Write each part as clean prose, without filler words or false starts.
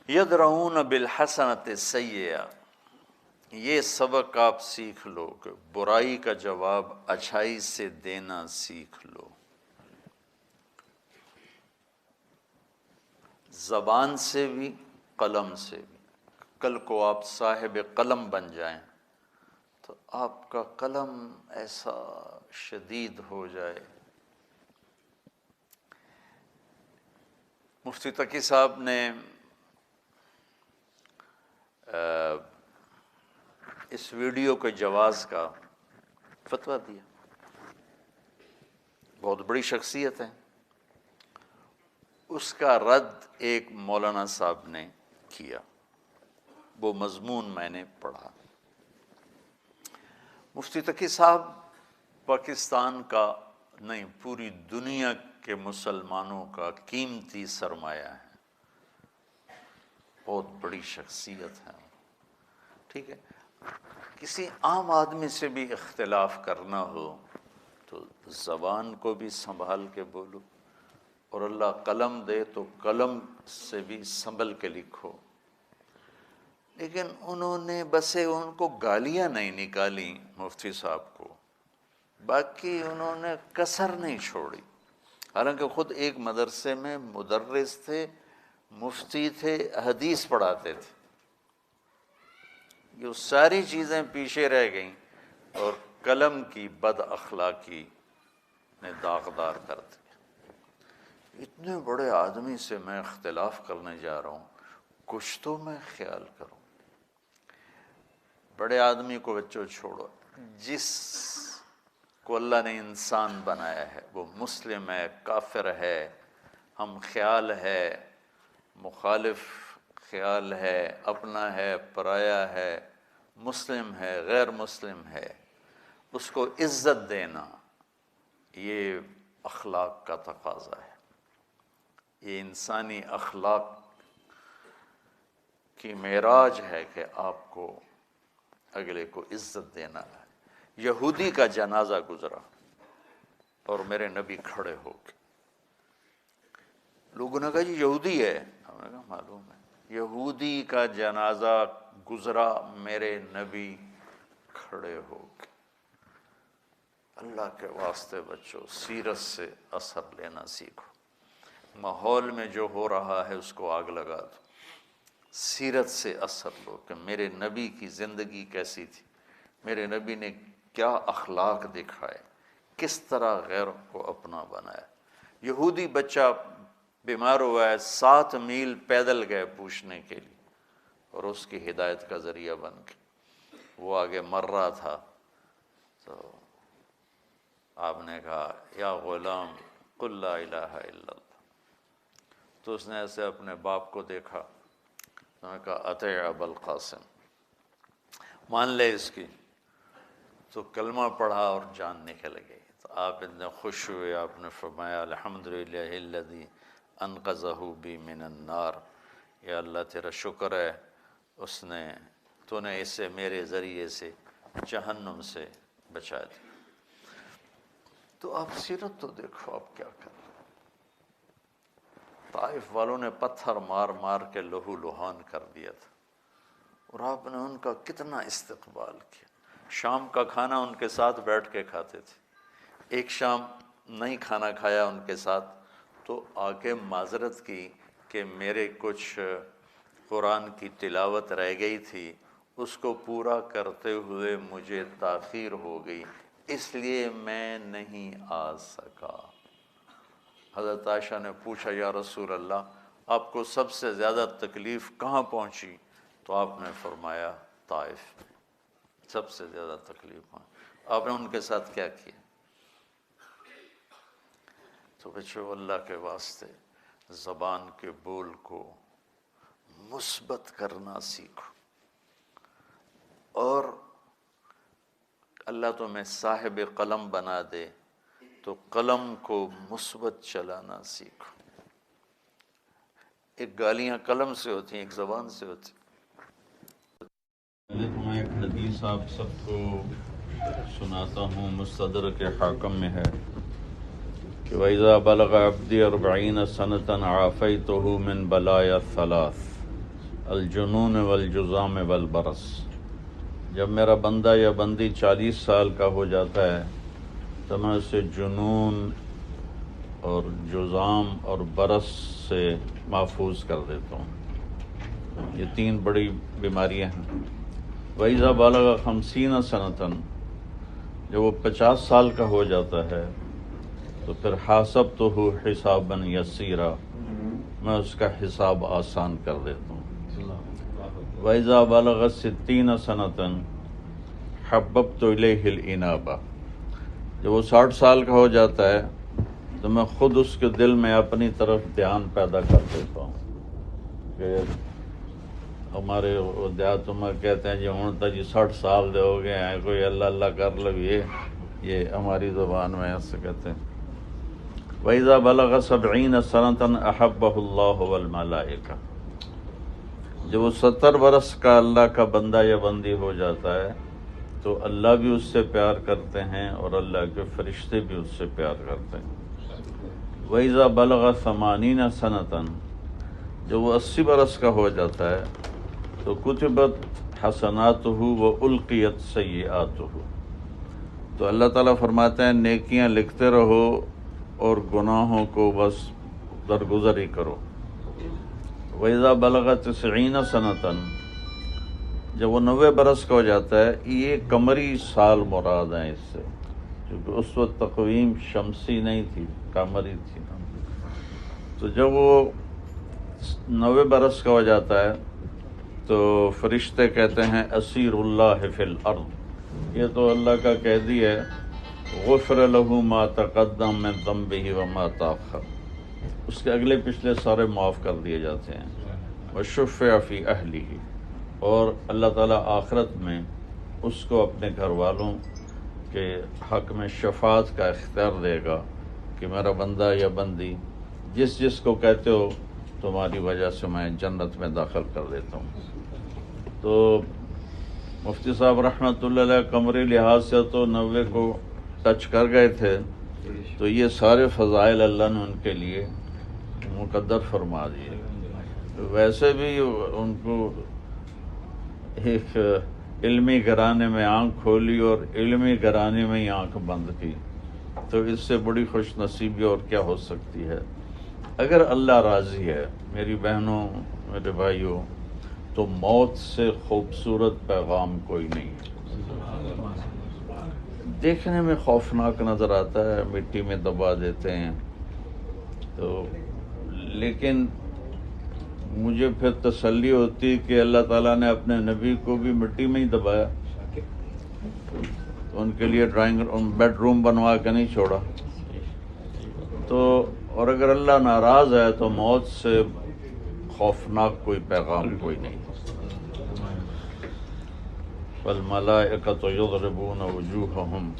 یدرؤون بالحسنۃ السیئہ، یہ سبق آپ سیکھ لو کہ برائی کا جواب اچھائی سے دینا سیکھ لو۔ زبان سے بھی، قلم سے بھی۔ کل کو آپ صاحب قلم بن جائیں تو آپ کا قلم ایسا شدید ہو جائے۔ مفتی تقی صاحب نے اس ویڈیو کے جواز کا فتویٰ دیا، بہت بڑی شخصیت ہے۔ اس کا رد ایک مولانا صاحب نے کیا، وہ مضمون میں نے پڑھا۔ مفتی تقی صاحب پاکستان کا نہیں، پوری دنیا کے مسلمانوں کا قیمتی سرمایہ ہے، بہت بڑی شخصیت ہے، ٹھیک ہے۔ کسی عام آدمی سے بھی اختلاف کرنا ہو تو زبان کو بھی سنبھال کے بولو، اور اللہ قلم دے تو قلم سے بھی سنبھل کے لکھو۔ لیکن انہوں نے بس ان کو گالیاں نہیں نکالی مفتی صاحب کو، باقی انہوں نے کسر نہیں چھوڑی۔ حالانکہ خود ایک مدرسے میں مدرس تھے، مفتی تھے، حدیث پڑھاتے تھے، یہ ساری چیزیں پیچھے رہ گئیں اور قلم کی بد اخلاقی نے داغدار کر دیا۔ اتنے بڑے آدمی سے میں اختلاف کرنے جا رہا ہوں، کچھ تو میں خیال کروں۔ بڑے آدمی کو بچوں چھوڑو، جس کو اللہ نے انسان بنایا ہے وہ مسلم ہے، کافر ہے، ہم خیال ہے، مخالف خیال ہے، اپنا ہے، پرایا ہے، مسلم ہے، غیر مسلم ہے، اس کو عزت دینا یہ اخلاق کا تقاضا ہے، یہ انسانی اخلاق کی معراج ہے کہ آپ کو اگلے کو عزت دینا ہے۔ یہودی کا جنازہ گزرا اور میرے نبی کھڑے ہو کے، لوگوں نے کہا جی یہودی ہے، ہم نے کہا معلوم ہے، یہودی کا جنازہ گزرا، میرے نبی کھڑے ہو کے۔ اللہ کے واسطے بچوں سیرت سے اثر لینا سیکھو، ماحول میں جو ہو رہا ہے اس کو آگ لگا دو، سیرت سے اثر لو کہ میرے نبی کی زندگی کیسی تھی، میرے نبی نے کیا اخلاق دکھائے، کس طرح غیروں کو اپنا بنایا۔ یہودی بچہ بیمار ہوا ہے، 7 میل پیدل گئے پوچھنے کے لیے، اور اس کی ہدایت کا ذریعہ بن کے وہ آگے مر رہا تھا، تو آپ نے کہا یا غلام قل لا الہ الا اللہ، تو اس نے ایسے اپنے باپ کو دیکھا، انہوں نے کہا اطیع ابا القاسم، مان لے اس کی، تو کلمہ پڑھا اور جان نکل گئی۔ تو آپ اتنے خوش ہوئے، آپ نے فرمایا الحمدللہ الذی انقذہ بی من النار، یا اللہ تیرا شکر ہے تو نے اسے میرے ذریعے سے جہنم سے بچا دیا۔ تو آپ سیرت تو دیکھو آپ کیا کر رہے ہیں۔ طائف والوں نے پتھر مار مار کے لہو لہان کر دیا تھا، اور آپ نے ان کا کتنا استقبال کیا۔ شام کا کھانا ان کے ساتھ بیٹھ کے کھاتے تھے، ایک شام نہیں کھانا کھایا ان کے ساتھ تو آ کے معذرت کی کہ میرے کچھ قرآن کی تلاوت رہ گئی تھی، اس کو پورا کرتے ہوئے مجھے تاخیر ہو گئی، اس لیے میں نہیں آ سکا۔ حضرت عائشہ نے پوچھا یا رسول اللہ آپ کو سب سے زیادہ تکلیف کہاں پہنچی؟ تو آپ نے فرمایا طائف، سب سے زیادہ تکلیف پہنچی۔ آپ نے ان کے ساتھ کیا کیا؟ تو بچوں اللہ کے واسطے زبان کے بول کو مثبت کرنا سیکھو، اور اللہ تمہیں صاحب قلم بنا دے تو قلم کو مثبت چلانا سیکھو۔ ایک گالیاں قلم سے ہوتی ہیں، ایک زبان سے ہوتی ہیں۔ میں ایک حدیث آپ سب کو سناتا ہوں، مستدرک حاکم میں ہے کہ وَإِذَا بَلَغَ عَبْدِي 40 سَنَةً عَافَيْتُهُ مِنْ بَلَايَا الثَّلَاثِ، الجنون والجزام والبرس، جب میرا بندہ یا بندی 40 سال کا ہو جاتا ہے تو میں اسے جنون اور جزام اور برس سے محفوظ کر دیتا ہوں۔ یہ 3 بڑی بیماریاں ہیں۔ وَإِذَا بَلَغَ 50 سَنَةً، جب وہ 50 سال کا ہو جاتا ہے تو پھر حاسبتہ حسابا یسیرا، میں اس کا حساب آسان کر دیتا ہوں۔ وَإِذَا بَلَغَ 60 سَنَةً حَبَّبْتُ إِلَيْهِ الْإِنَابَةَ، جب وہ 60 سال کا ہو جاتا ہے تو میں خود اس کے دل میں اپنی طرف دھیان پیدا کر دیتا ہوں کہ ہمارے دیہاتوں میں کہتے ہیں جی ہوں تو جی 60 سال دے ہو گئے ہیں، کوئی اللہ اللہ کر لو، یہ ہماری زبان میں ایسے کہتے ہیں۔ وَإِذَا بَلَغَ 70 سَنَةً أَحَبَّهُ اللَّهُ وَالْمَلَائِكَةُ، جب وہ 70 برس کا اللہ کا بندہ یا بندی ہو جاتا ہے تو اللہ بھی اس سے پیار کرتے ہیں اور اللہ کے فرشتے بھی اس سے پیار کرتے ہیں۔ وَإِذَا بَلَغَ 80 سَنَةً، جب وہ 80 برس کا ہو جاتا ہے تو کتبت حسناتہ وَأُلْقِيَتْ سَيِّئَاتُہ، تو اللہ تعالیٰ فرماتے ہیں نیکیاں لکھتے رہو اور گناہوں کو بس درگزر ہی کرو۔ وَإِذَا بَلَغَ 90 سَنَةً، جب وہ 90 برس کا ہو جاتا ہے، یہ قمری سال مراد ہیں اس سے، کیونکہ اس وقت تقویم شمسی نہیں تھی، قمری تھی۔ تو جب وہ 90 برس کا ہو جاتا ہے تو فرشتے کہتے ہیں اسیر اللہ فی الارض، یہ تو اللہ کا قیدی ہے، غفر لہ ما تقدم من ذنبہ وما تاخر، اس کے اگلے پچھلے سارے معاف کر دیے جاتے ہیں۔ وشفع فی اہلہ، اور اللہ تعالیٰ آخرت میں اس کو اپنے گھر والوں کے حق میں شفاعت کا اختیار دے گا کہ میرا بندہ یا بندی جس جس کو کہتے ہو تمہاری وجہ سے میں جنت میں داخل کر دیتا ہوں۔ تو مفتی صاحب رحمۃ اللہ علیہ قمری لحاظ سے تو 90 کو ٹچ کر گئے تھے، تو یہ سارے فضائل اللہ نے ان کے لیے مقدر فرما دیے۔ ویسے بھی ان کو ایک علمی گھرانے میں آنکھ کھولی اور علمی گھرانے میں ہی آنکھ بند کی، تو اس سے بڑی خوش نصیبی اور کیا ہو سکتی ہے۔ اگر اللہ راضی ہے میری بہنوں میرے بھائیوں، تو موت سے خوبصورت پیغام کوئی نہیں ہے۔ دیکھنے میں خوفناک نظر آتا ہے، مٹی میں دبا دیتے ہیں، تو لیکن مجھے پھر تسلی ہوتی کہ اللہ تعالیٰ نے اپنے نبی کو بھی مٹی میں ہی دبایا، ان کے لیے بیڈ روم بنوا کے نہیں چھوڑا۔ تو اور اگر اللہ ناراض ہے تو موت سے خوفناک کوئی پیغام کوئی نہیں۔ والملائکۃ یضربون وجوہہم،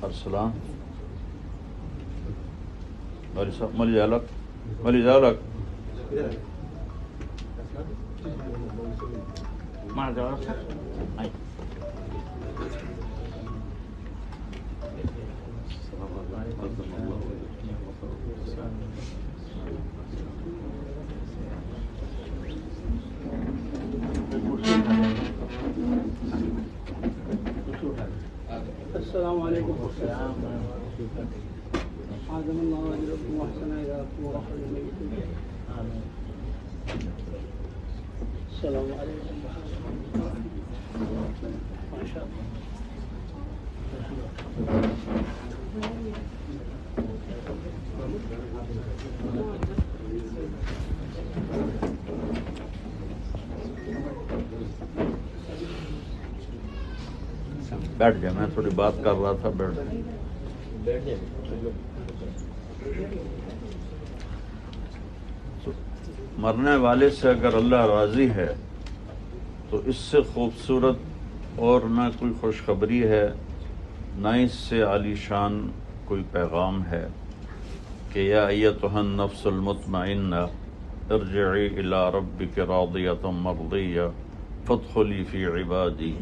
السلام مل جالک السلام علیکم۔ عظم اللہ اجرکم واحسن الیکم ورحمۃ اللہ۔ السلام علیکم۔ ماشاء اللہ۔ بیٹھ جائے، میں تھوڑی بات کر رہا تھا، بیٹھ جائے۔ مرنے والے سے اگر اللہ راضی ہے تو اس سے خوبصورت اور نہ کوئی خوشخبری ہے نہ اس سے عالی شان کوئی پیغام ہے کہ یا ایتھا النفس المطمئنہ ارجعی الی ربک راضیۃ مرضیہ فادخلی فی عبادی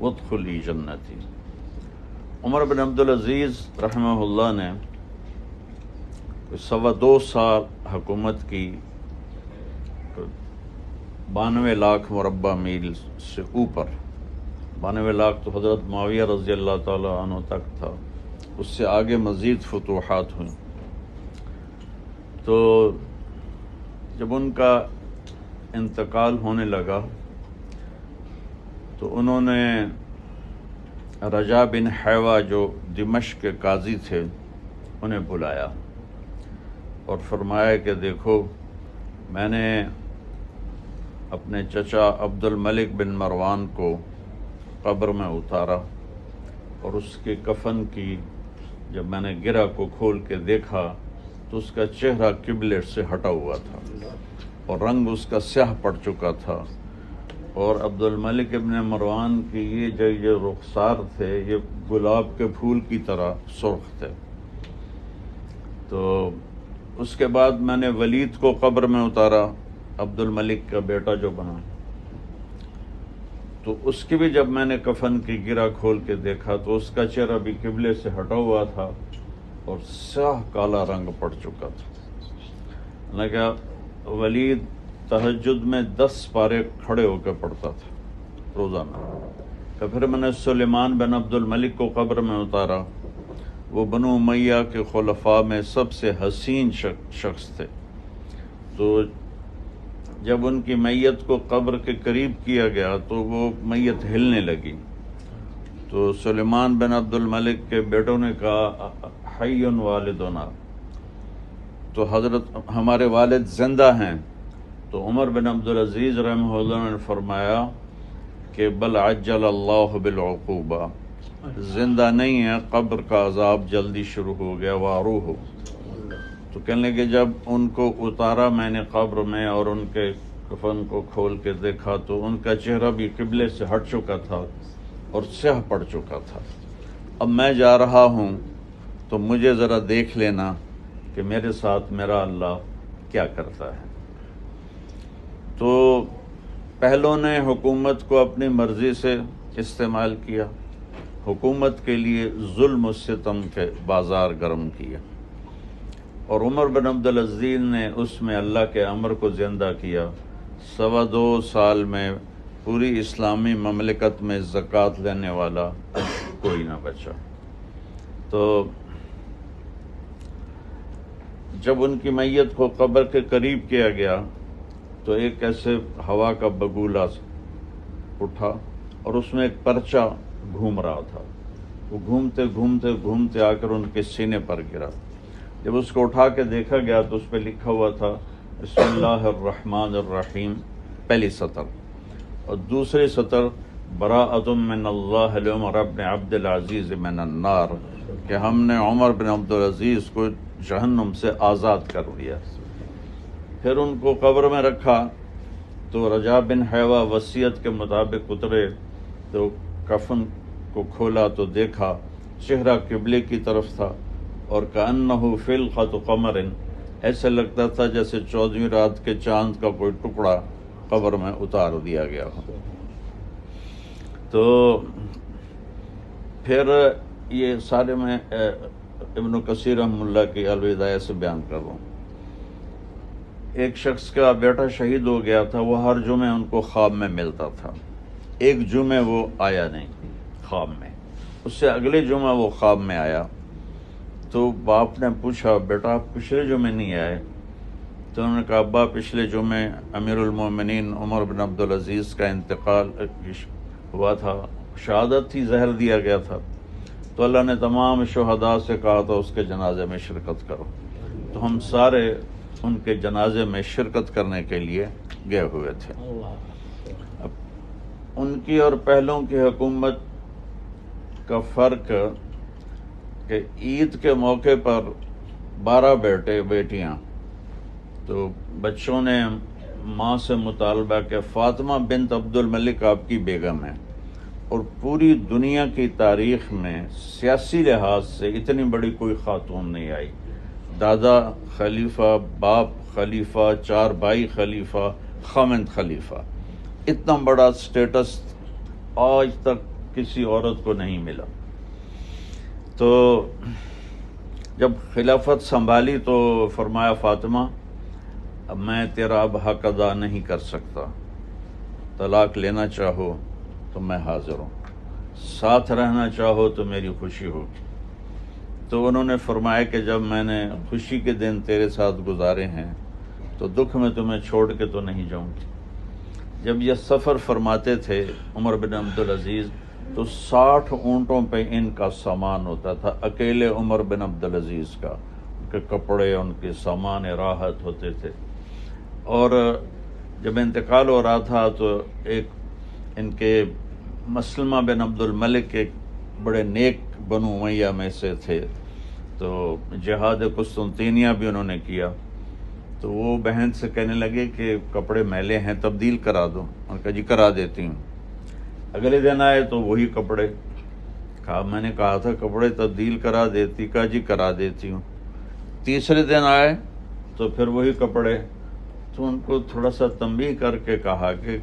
وادخلی جنتی۔ عمر بن عبدالعزیز رحمہ اللہ نے 2.25 سال حکومت کی، 92 لاکھ مربع میل سے اوپر، 92 لاکھ تو حضرت معاویہ رضی اللہ تعالیٰ عنہ تک تھا، اس سے آگے مزید فتوحات ہوئیں۔ تو جب ان کا انتقال ہونے لگا تو انہوں نے رجا بن حیوہ جو دمشق کے قاضی تھے انہیں بلایا اور فرمایا کہ دیکھو، میں نے اپنے چچا عبد الملک بن مروان کو قبر میں اتارا اور اس کے کفن کی جب میں نے گرہ کو کھول کے دیکھا تو اس کا چہرہ قبلے سے ہٹا ہوا تھا اور رنگ اس کا سیاہ پڑ چکا تھا، اور عبد الملک ابن مروان کی یہ رخسار تھے یہ گلاب کے پھول کی طرح سرخ تھے۔ تو اس کے بعد میں نے ولید کو قبر میں اتارا، عبد الملک کا بیٹا جو بنا، تو اس کی بھی جب میں نے کفن کی گرہ کھول کے دیکھا تو اس کا چہرہ بھی قبلے سے ہٹا ہوا تھا اور سیاہ کالا رنگ پڑ چکا تھا۔ لگا ولید تہجد میں 10 پارے کھڑے ہو کے پڑھتا تھا روزانہ۔ تو پھر میں نے سلیمان بن عبد الملک کو قبر میں اتارا، وہ بنو امیہ کے خلفاء میں سب سے حسین شخص تھے۔ تو جب ان کی میت کو قبر کے قریب کیا گیا تو وہ میت ہلنے لگی، تو سلیمان بن عبد الملک کے بیٹوں نے کہا حی والدنا، تو حضرت ہمارے والد زندہ ہیں۔ تو عمر بن عبدالعزیز رحمہ اللہ نے فرمایا کہ بل عجل اللہ بالعقوبہ، زندہ نہیں ہے، قبر کا عذاب جلدی شروع ہو گیا، واروہ۔ تو کہنے لگے جب ان کو اتارا میں نے قبر میں اور ان کے کفن کو کھول کے دیکھا تو ان کا چہرہ بھی قبلے سے ہٹ چکا تھا اور سیاہ پڑ چکا تھا۔ اب میں جا رہا ہوں تو مجھے ذرا دیکھ لینا کہ میرے ساتھ میرا اللہ کیا کرتا ہے۔ تو پہلوں نے حکومت کو اپنی مرضی سے استعمال کیا، حکومت کے لیے ظلم و ستم کے بازار گرم کیا، اور عمر بن عبدالعزیز نے اس میں اللہ کے امر کو زندہ کیا۔ 2.25 سال میں پوری اسلامی مملکت میں زکوٰۃ لینے والا کوئی نہ بچا۔ تو جب ان کی میت کو قبر کے قریب کیا گیا تو ایک ایسے ہوا کا بگولا اٹھا اور اس میں ایک پرچہ گھوم رہا تھا، وہ گھومتے گھومتے گھومتے آ کر ان کے سینے پر گرا۔ جب اس کو اٹھا کے دیکھا گیا تو اس پہ لکھا ہوا تھا بسم اللہ الرحمن الرحیم، پہلی سطر، اور دوسری سطر براءۃ من اللہ لعمر بن عبد العزیز من النار، کہ ہم نے عمر بن عبدالعزیز کو جہنم سے آزاد کر دیا۔ پھر ان کو قبر میں رکھا تو رجا بن حیوہ وصیت کے مطابق اترے، تو کفن کو کھولا تو دیکھا چہرہ قبلے کی طرف تھا، اور کأنہ فلقۃ قمر، ایسے لگتا تھا جیسے 14ویں رات کے چاند کا کوئی ٹکڑا قبر میں اتار دیا گیا ہو۔ تو پھر یہ سارے میں ابن کثیر رحمہ اللہ کی الوداع سے بیان کر رہا ہوں۔ ایک شخص کا بیٹا شہید ہو گیا تھا، وہ ہر جمعے ان کو خواب میں ملتا تھا، ایک جمعے وہ آیا نہیں خواب میں، اس سے اگلے جمعہ وہ خواب میں آیا۔ تو باپ نے پوچھا بیٹا آپ پچھلے جمعے نہیں آئے؟ تو انہوں نے کہا ابا پچھلے جمعے امیر المومنین عمر بن عبدالعزیز کا انتقال ہوا تھا، شہادت تھی، زہر دیا گیا تھا، تو اللہ نے تمام شہداء سے کہا تھا اس کے جنازے میں شرکت کرو، تو ہم سارے ان کے جنازے میں شرکت کرنے کے لیے گئے ہوئے تھے۔ اب ان کی اور پہلوں کی حکومت کا فرق کہ عید کے موقع پر 12 بیٹے بیٹیاں، تو بچوں نے ماں سے مطالبہ کہ فاطمہ بنت عبد الملک آپ کی بیگم ہے اور پوری دنیا کی تاریخ میں سیاسی لحاظ سے اتنی بڑی کوئی خاتون نہیں آئی. دادا خلیفہ، باپ خلیفہ، 4 بھائی خلیفہ، خامند خلیفہ، اتنا بڑا سٹیٹس آج تک کسی عورت کو نہیں ملا. تو جب خلافت سنبھالی تو فرمایا فاطمہ اب میں تیرا اب حق ادا نہیں کر سکتا، طلاق لینا چاہو تو میں حاضر ہوں، ساتھ رہنا چاہو تو میری خوشی ہوگی. تو انہوں نے فرمایا کہ جب میں نے خوشی کے دن تیرے ساتھ گزارے ہیں تو دکھ میں تمہیں چھوڑ کے تو نہیں جاؤں گی. جب یہ سفر فرماتے تھے عمر بن عبدالعزیز تو 60 اونٹوں پہ ان کا سامان ہوتا تھا، اکیلے عمر بن عبدالعزیز کا، ان کے کپڑے، ان کے سامان راحت ہوتے تھے. اور جب انتقال ہو رہا تھا تو ایک ان کے مسلمہ بن عبد الملک ایک بڑے نیک بنو امیہ میں سے تھے، تو جہاد قسطنطینیہ بھی انہوں نے کیا. تو وہ بہن سے کہنے لگے کہ کپڑے میلے ہیں تبدیل کرا دو. ان کا جی کرا دیتی ہوں. اگلے دن آئے تو وہی کپڑے. کہا میں نے کہا تھا کپڑے تبدیل کرا دیتی. کہا جی کرا دیتی ہوں. تیسرے دن آئے تو پھر وہی کپڑے. تو ان کو تھوڑا سا تنبیہ کر کے کہا کہ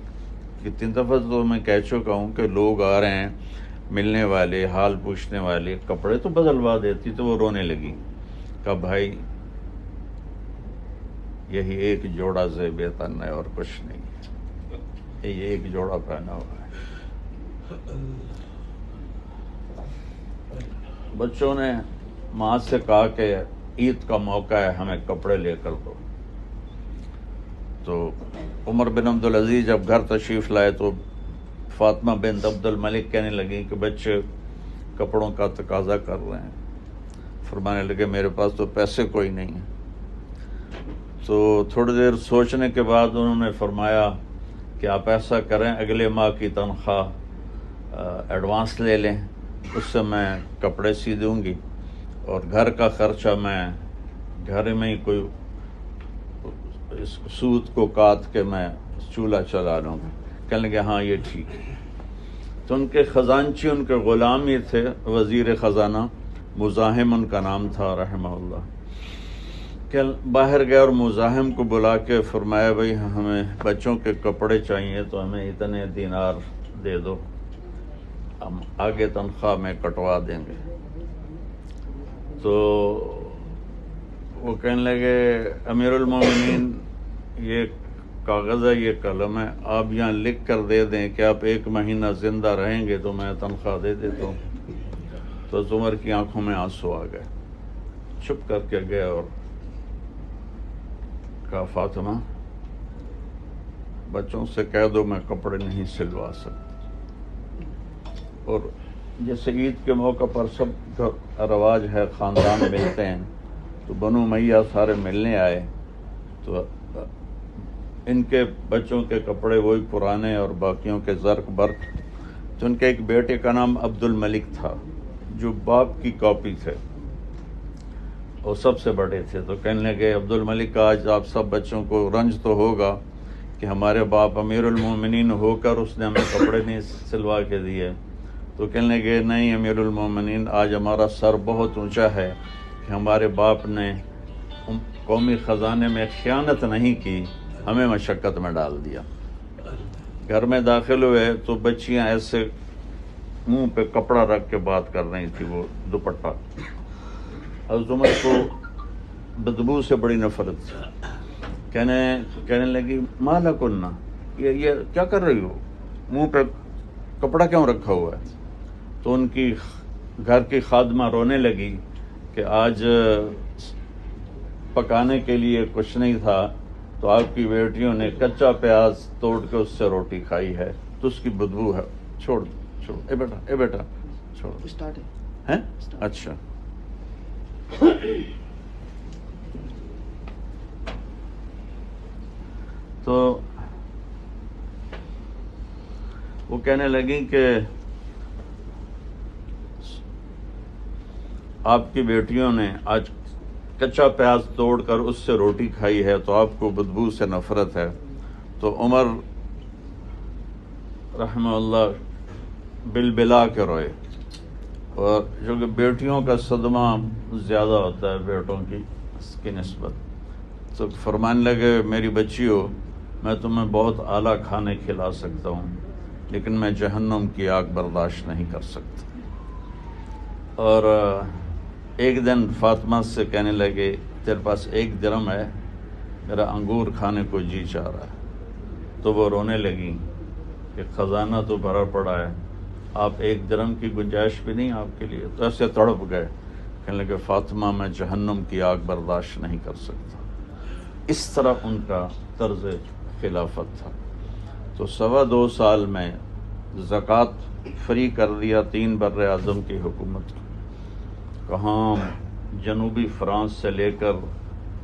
کتنی دفعہ تو میں کہہ چکا ہوں کہ لوگ آ رہے ہیں ملنے والے، حال پوچھنے والے، کپڑے تو بدلوا دیتی. تو وہ رونے لگی. کہا بھائی یہی ایک جوڑا زیب تن ہے اور کچھ نہیں، یہ ایک جوڑا پہنا ہوا ہے. بچوں نے ماں سے کہا کہ عید کا موقع ہے ہمیں کپڑے لے کر دو. تو عمر بن عبدالعزیز جب گھر تشریف لائے تو فاطمہ بنت عبد الملک کہنے لگی کہ بچے کپڑوں کا تقاضا کر رہے ہیں. فرمانے لگے میرے پاس تو پیسے کوئی نہیں ہیں. تو تھوڑی دیر سوچنے کے بعد انہوں نے فرمایا کہ آپ ایسا کریں اگلے ماہ کی تنخواہ ایڈوانس لے لیں، اس سے میں کپڑے سی دوں گی اور گھر کا خرچہ میں گھر میں ہی کوئی سوت کو کاٹ کے میں چولہا چلا لوں گا. کہنے لگے ہاں یہ ٹھیک ہے. تو ان کے خزانچی، ان کے غلام ہی تھے، وزیر خزانہ مزاحم ان کا نام تھا رحمہ اللہ. کہ باہر گئے اور مزاحم کو بلا کے فرمایا بھائی ہمیں بچوں کے کپڑے چاہیے تو ہمیں اتنے دینار دے دو، ہم آگے تنخواہ میں کٹوا دیں گے. تو وہ کہنے لگے امیر المومنین یہ کاغذ ہے، یہ قلم ہے، آپ یہاں لکھ کر دے دیں کہ آپ 1 مہینہ زندہ رہیں گے تو میں تنخواہ دے دیتا ہوں. تو عمر کی آنکھوں میں آنسو آ گئے. چھپ کر کے گئے اور کہا فاطمہ بچوں سے کہہ دو میں کپڑے نہیں سلوا سکتا. اور جیسے عید کے موقع پر سب کا رواج ہے خاندان ملتے ہیں، تو بنو امیہ سارے ملنے آئے. تو ان کے بچوں کے کپڑے وہی پرانے اور باقیوں کے زرق برق. تو ان کے ایک بیٹے کا نام عبد الملک تھا جو باپ کی کاپی تھے اور سب سے بڑے تھے. تو کہنے لگے عبد الملک آج آپ سب بچوں کو رنج تو ہوگا کہ ہمارے باپ امیر المومنین ہو کر اس نے ہمیں کپڑے نہیں سلوا کے دیے. تو کہنے لگے نہیں امیر المومنین آج ہمارا سر بہت اونچا ہے کہ ہمارے باپ نے قومی خزانے میں خیانت نہیں کی، ہمیں مشقت میں ڈال دیا. گھر میں داخل ہوئے تو بچیاں ایسے منہ پہ کپڑا رکھ کے بات کر رہی تھی، وہ دوپٹہ. حضرت عمر کو بدبو سے بڑی نفرت تھی. کہنے لگی مالا کننا، یہ کیا کر رہی ہو، منہ پہ کپڑا کیوں رکھا ہوا ہے. تو ان کی گھر کی خادمہ رونے لگی کہ آج پکانے کے لیے کچھ نہیں تھا تو آپ کی بیٹیوں نے کچا پیاز توڑ کے اس سے روٹی کھائی ہے تو اس کی بدبو ہے. چھوڑ اے بیٹا چھوڑ. ہیں اچھا. تو وہ کہنے لگیں کہ آپ کی بیٹیوں نے آج کچا پیاز توڑ کر اس سے روٹی کھائی ہے تو آپ کو بدبو سے نفرت ہے. تو عمر رحمہ اللہ بلبلا کے روئے، اور جو کہ بیٹیوں کا صدمہ زیادہ ہوتا ہے بیٹوں کی نسبت، تو فرمانے لگے میری بچیوں میں تمہیں بہت اعلیٰ کھانے کھلا سکتا ہوں لیکن میں جہنم کی آگ برداشت نہیں کر سکتا۔ اور ایک دن فاطمہ سے کہنے لگے تیرے پاس 1 درہم ہے، میرا انگور کھانے کو جی چاہ رہا ہے، تو وہ رونے لگی کہ خزانہ تو بھرا پڑا ہے، آپ 1 درہم کی گنجائش بھی نہیں آپ کے لیے، تو ایسے تڑپ گئے، کہنے لگے فاطمہ میں جہنم کی آگ برداشت نہیں کر سکتا۔ اس طرح ان کا طرز خلافت تھا۔ تو 2.25 سال میں زکوٰۃ فری کر دیا 3 بر اعظم کی حکومت کو، کہاں جنوبی فرانس سے لے کر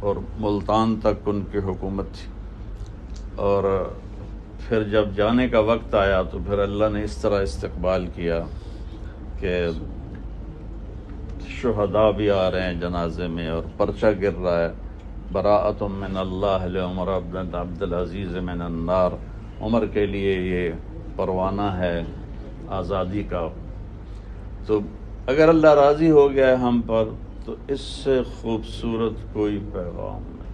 اور ملتان تک ان کی حکومت تھی۔ اور پھر جب جانے کا وقت آیا تو پھر اللہ نے اس طرح استقبال کیا کہ شہداء بھی آ رہے ہیں جنازے میں اور پرچہ گر رہا ہے، براءۃ من اللہ لعمر بن عبد العزیز من النار، عمر کے لیے یہ پروانہ ہے آزادی کا۔ تو اگر اللہ راضی ہو گیا ہے ہم پر تو اس سے خوبصورت کوئی پیغام نہیں،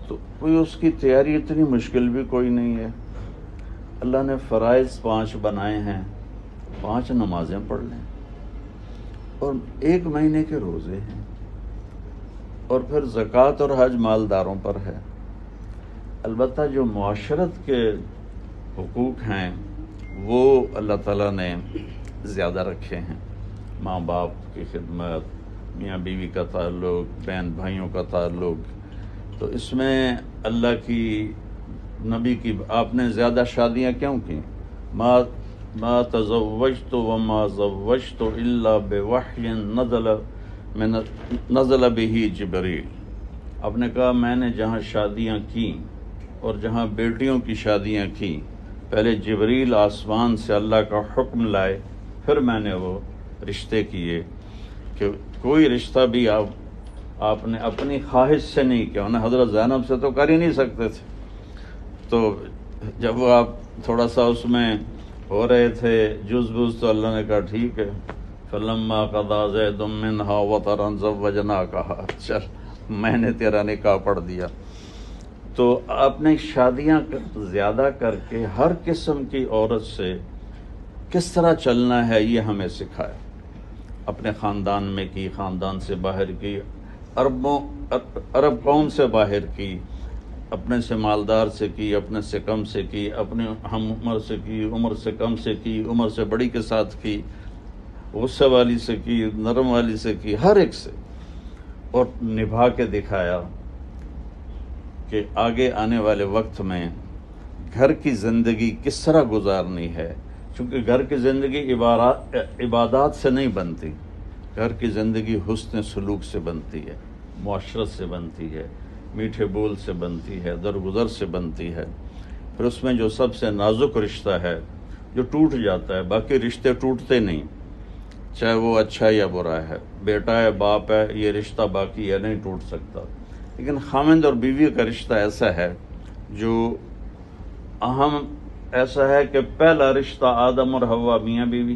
تو کوئی اس کی تیاری اتنی مشکل بھی کوئی نہیں ہے۔ اللہ نے فرائض 5 بنائے ہیں، 5 نمازیں پڑھ لیں، اور 1 مہینے کے روزے ہیں، اور پھر زکوٰۃ اور حج مالداروں پر ہے۔ البتہ جو معاشرت کے حقوق ہیں وہ اللہ تعالیٰ نے زیادہ رکھے ہیں، ماں باپ کی خدمت، میاں بیوی کا تعلق، بہن بھائیوں کا تعلق، تو اس میں اللہ کی نبی کی آپ نے زیادہ شادیاں کیوں کی؟ ما تزوجت وما زوجت الا بوحی نزل به جبریل۔ آپ نے کہا میں نے جہاں شادیاں کی اور جہاں بیٹیوں کی شادیاں کی، پہلے جبریل آسمان سے اللہ کا حکم لائے، پھر میں نے وہ رشتے کیے، کہ کوئی رشتہ بھی آپ نے اپنی خواہش سے نہیں کیا، انہیں حضرت زینب سے تو کر ہی نہیں سکتے تھے۔ تو جب وہ آپ تھوڑا سا اس میں ہو رہے تھے جز بز، تو اللہ نے کہا ٹھیک ہے، فلما قضى زید منها وطرا زوجناکها، چل میں نے تیرا نکاح پڑھ دیا۔ تو آپ نے شادیاں زیادہ کر کے ہر قسم کی عورت سے کس طرح چلنا ہے یہ ہمیں سکھایا، اپنے خاندان میں کی، خاندان سے باہر کی، عرب قوم سے باہر کی، اپنے سے مالدار سے کی، اپنے سے کم سے کی، اپنے ہم عمر سے کی، عمر سے کم سے کی، عمر سے بڑی کے ساتھ کی، غصے والی سے کی، نرم والی سے کی، ہر ایک سے، اور نبھا کے دکھایا کہ آگے آنے والے وقت میں گھر کی زندگی کس طرح گزارنی ہے، چونکہ گھر کی زندگی عبادات سے نہیں بنتی، گھر کی زندگی حسن سلوک سے بنتی ہے، معاشرت سے بنتی ہے، میٹھے بول سے بنتی ہے، درگزر سے بنتی ہے۔ پھر اس میں جو سب سے نازک رشتہ ہے جو ٹوٹ جاتا ہے، باقی رشتے ٹوٹتے نہیں، چاہے وہ اچھا یا برا ہے، بیٹا ہے، باپ ہے، یہ رشتہ باقی ہے، نہیں ٹوٹ سکتا۔ لیکن خامند اور بیوی کا رشتہ ایسا ہے جو اہم ایسا ہے کہ پہلا رشتہ آدم اور حوا میاں بیوی،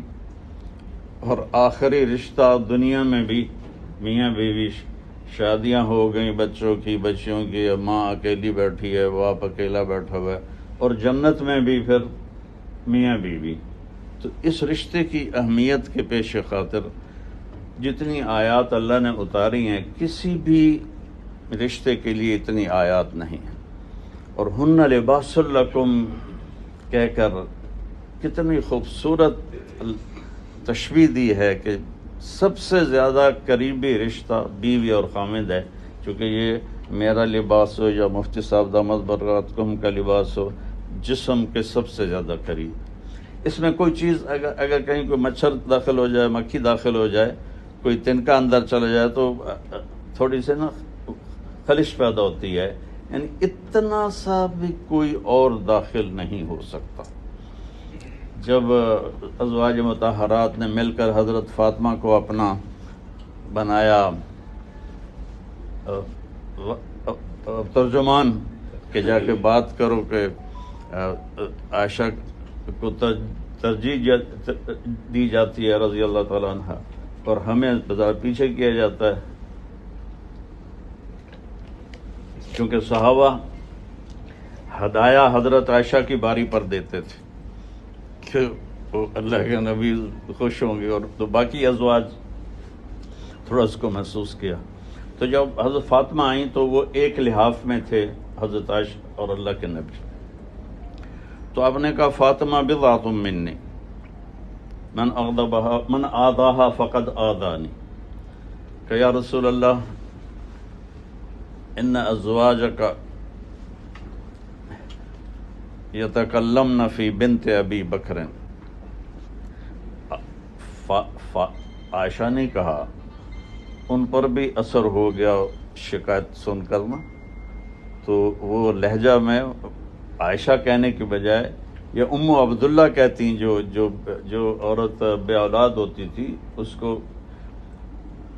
اور آخری رشتہ دنیا میں بھی میاں بیوی، شادیاں ہو گئیں بچوں کی، بچیوں کی، ماں اکیلی بیٹھی ہے، باپ اکیلا بیٹھا ہوا ہے، اور جنت میں بھی پھر میاں بیوی۔ تو اس رشتے کی اہمیت کے پیش خاطر جتنی آیات اللہ نے اتاری ہیں، کسی بھی رشتے کے لیے اتنی آیات نہیں ہیں، اور ہن لباس لکم کہہ کر کتنی خوبصورت تشبیہ دی ہے کہ سب سے زیادہ قریبی رشتہ بیوی اور خامند ہے، چونکہ یہ میرا لباس ہو یا مفتی صاحب دامت برکاتہم کا لباس ہو، جسم کے سب سے زیادہ قریب۔ اس میں کوئی چیز اگر کہیں کوئی مچھر داخل ہو جائے، مکھی داخل ہو جائے، کوئی تنکا اندر چلا جائے تو تھوڑی سی نا خلش پیدا ہوتی ہے، یعنی اتنا سا بھی کوئی اور داخل نہیں ہو سکتا۔ جب ازواج مطہرات نے مل کر حضرت فاطمہ کو اپنا بنایا ترجمان کہ جا کے بات کرو کہ عائشہ کو ترجیح دی جاتی ہے رضی اللہ تعالیٰ عنہ، اور ہمیں ذرا پیچھے کیا جاتا ہے، کیونکہ صحابہ ہدایہ حضرت عائشہ کی باری پر دیتے تھے کہ وہ اللہ کے نبی خوش ہوں گے، اور تو باقی ازواج تھوڑا اس کو محسوس کیا۔ تو جب حضرت فاطمہ آئیں تو وہ ایک لحاف میں تھے حضرت عائشہ اور اللہ کے نبی، تو آپ نے کہا فاطمہ بضعۃ منی من اغضبها من آذاها فقد آذانی، کہ یا رسول اللہ ان ازواجک یتکلمن فی بنت ابی بکر، عائشہ نے کہا ان پر بھی اثر ہو گیا شکایت سن کر نا، تو وہ لہجہ میں عائشہ کہنے کی بجائے یہ ام عبداللہ کہتی، جو عورت بے اولاد ہوتی تھی اس کو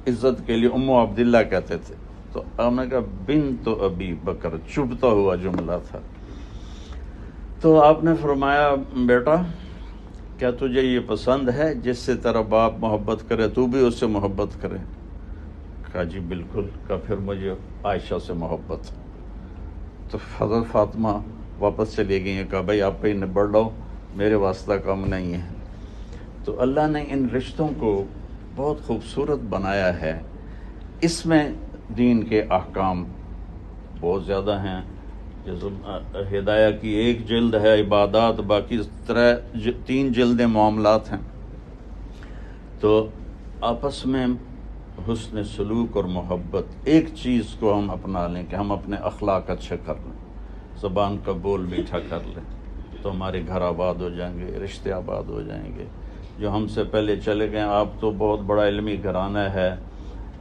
عزت کے لیے ام عبداللہ کہتے تھے، تو آپ نے کہا بنت ابی بکر، چبھتا ہوا جملہ تھا۔ تو آپ نے فرمایا بیٹا کیا تجھے یہ پسند ہے جس سے تیرا باپ محبت کرے تو بھی اس سے محبت کرے؟ کہا جی بالکل، کہا پھر مجھے عائشہ سے محبت۔ تو حضرت فاطمہ واپس چلی گئی ہیں، کہا بھائی آپ پہ نبڑ لو، میرے واسطہ کم نہیں ہے۔ تو اللہ نے ان رشتوں کو بہت خوبصورت بنایا ہے، اس میں دین کے احکام بہت زیادہ ہیں، جیسے ہدایہ کی ایک جلد ہے عبادات، باقی 3 جلدیں معاملات ہیں۔ تو آپس میں حسن سلوک اور محبت، ایک چیز کو ہم اپنا لیں کہ ہم اپنے اخلاق اچھے کر لیں، زبان کا بول میٹھا کر لیں، تو ہمارے گھر آباد ہو جائیں گے، رشتے آباد ہو جائیں گے۔ جو ہم سے پہلے چلے گئے، آپ تو بہت بڑا علمی گھرانہ ہے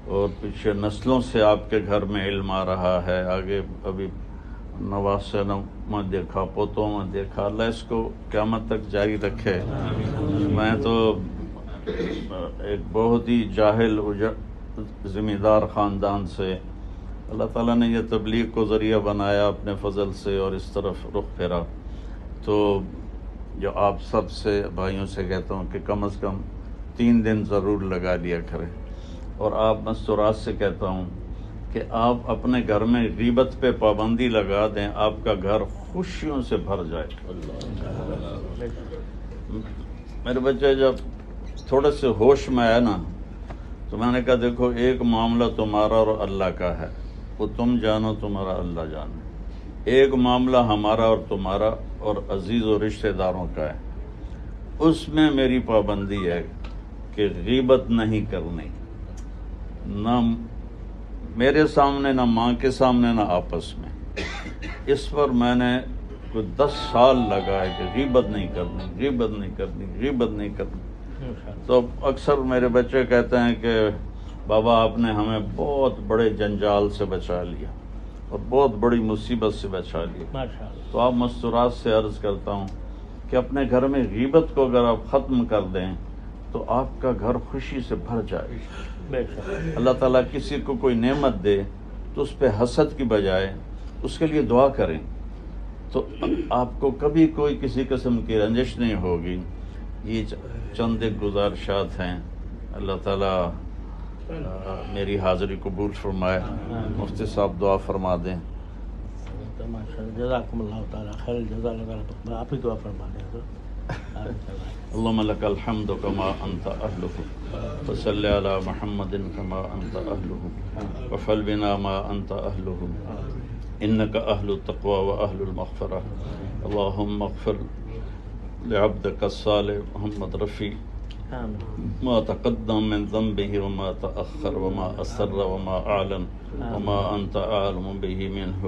اور پیچھے نسلوں سے آپ کے گھر میں علم آ رہا ہے، آگے ابھی نواسے میں دیکھا، پوتوں میں دیکھا، اللہ اس کو قیامت تک جاری رکھے۔ میں تو ایک بہت ہی جاہل ذمہ دار خاندان سے اللہ تعالیٰ نے یہ تبلیغ کو ذریعہ بنایا اپنے فضل سے، اور اس طرف رخ پھیرا۔ تو جو آپ سب سے بھائیوں سے کہتا ہوں کہ کم از کم 3 دن ضرور لگا لیا کریں، اور آپ مستورات سے کہتا ہوں کہ آپ اپنے گھر میں غیبت پہ پابندی لگا دیں، آپ کا گھر خوشیوں سے بھر جائے۔ میرے بچے جب تھوڑے سے ہوش میں آیا نا، تو میں نے کہا دیکھو ایک معاملہ تمہارا اور اللہ کا ہے، وہ تم جانو، تمہارا اللہ جانے۔ ایک معاملہ ہمارا اور تمہارا اور عزیز و رشتہ داروں کا ہے، اس میں میری پابندی ہے کہ غیبت نہیں کرنی، نہ میرے سامنے، نہ ماں کے سامنے، نہ آپس میں۔ اس پر میں نے کوئی 10 سال لگائے کہ غیبت نہیں کرنی، غیبت نہیں کرنی، غیبت نہیں کرنی۔ تو اکثر میرے بچے کہتے ہیں کہ بابا آپ نے ہمیں بہت بڑے جنجال سے بچا لیا اور بہت بڑی مصیبت سے بچا لیا۔ تو آپ مستورات سے عرض کرتا ہوں کہ اپنے گھر میں غیبت کو اگر آپ ختم کر دیں تو آپ کا گھر خوشی سے بھر جائے۔ اللہ تعالیٰ کسی کو کوئی نعمت دے تو اس پہ حسد کی بجائے اس کے لیے دعا کریں، تو آپ کو کبھی کوئی کسی قسم کی رنجش نہیں ہوگی۔ یہ چند ایک گزارشات ہیں، اللہ تعالیٰ میری حاضری قبول فرمائے۔ مفتی صاحب دعا فرما دیں۔ جزاکم اللہ تعالیٰ خیر الجزا لگا، آپ ہی دعا فرما دیں۔ اللهم لك الحمد كما أنت أهله، وصل على محمد كما أنت أهله، وفعل بنا ما أنت أهله، إنك أهل التقوى وأهل المغفرة۔ اللهم اغفر لعبدك الصالح محمد رفیع ما تقدم من ذنبه وما تأخر وما أسر وما أعلن وما أنت أعلم به منه،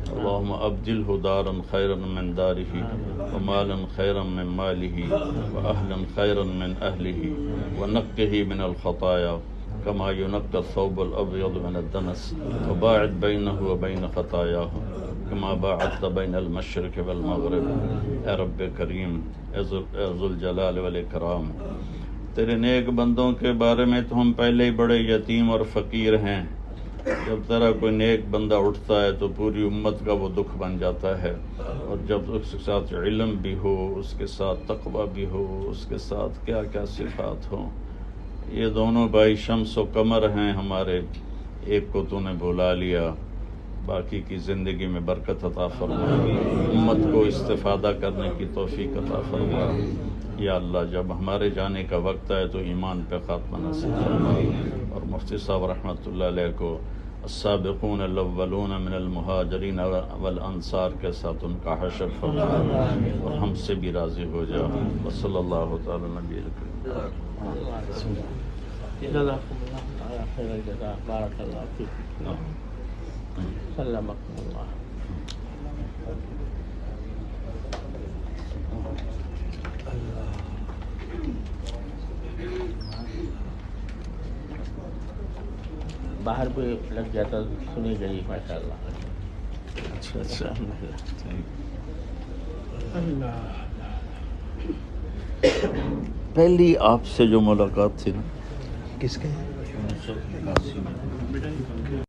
اللهم أبدله دارا خيرا من داره ومالا خيرا من ماله وأهلا خيرا من أهله، ونقه من الخطايا كما ينقى الثوب الأبيض من الدنس، وباعد بينه وبين خطاياه كما باعدت بين المشرق والمغرب۔ اے رب کریم، اے ذو الجلال والاکرام، تیرے نیک بندوں کے بارے میں تو ہم پہلے ہی بڑے یتیم اور فقیر ہیں، جب تیرا کوئی نیک بندہ اٹھتا ہے تو پوری امت کا وہ دکھ بن جاتا ہے، اور جب اس کے ساتھ علم بھی ہو، اس کے ساتھ تقوی بھی ہو، اس کے ساتھ کیا کیا صفات ہوں۔ یہ دونوں بھائی شمس و قمر ہیں ہمارے، ایک کو تو نے بھلا لیا، باقی کی زندگی میں برکت عطا فرما، امت کو استفادہ کرنے کی توفیق عطا فرما۔ یا اللہ جب ہمارے جانے کا وقت ہے تو ایمان پہ خاتمہ نصیب فرما، اور مفتی صاحب رحمۃ اللہ علیہ کو السابقون الاولون من المہاجرین والانصار کے ساتھ ان کا حشر فرما، اور ہم سے بھی راضی ہو جا۔ وصلی اللہ تعالی نبی الکریم۔ جزاکم اللہ تعالی خیر الجزاء، بارک اللہ فیکم، سلمکم اللہ۔ باہر بھی لگ جاتا سنی گئی ماشاء اللہ۔ اچھا اچھا، اللہ پہلی آپ سے جو ملاقات تھی نا، کس کے؟ 1981 میں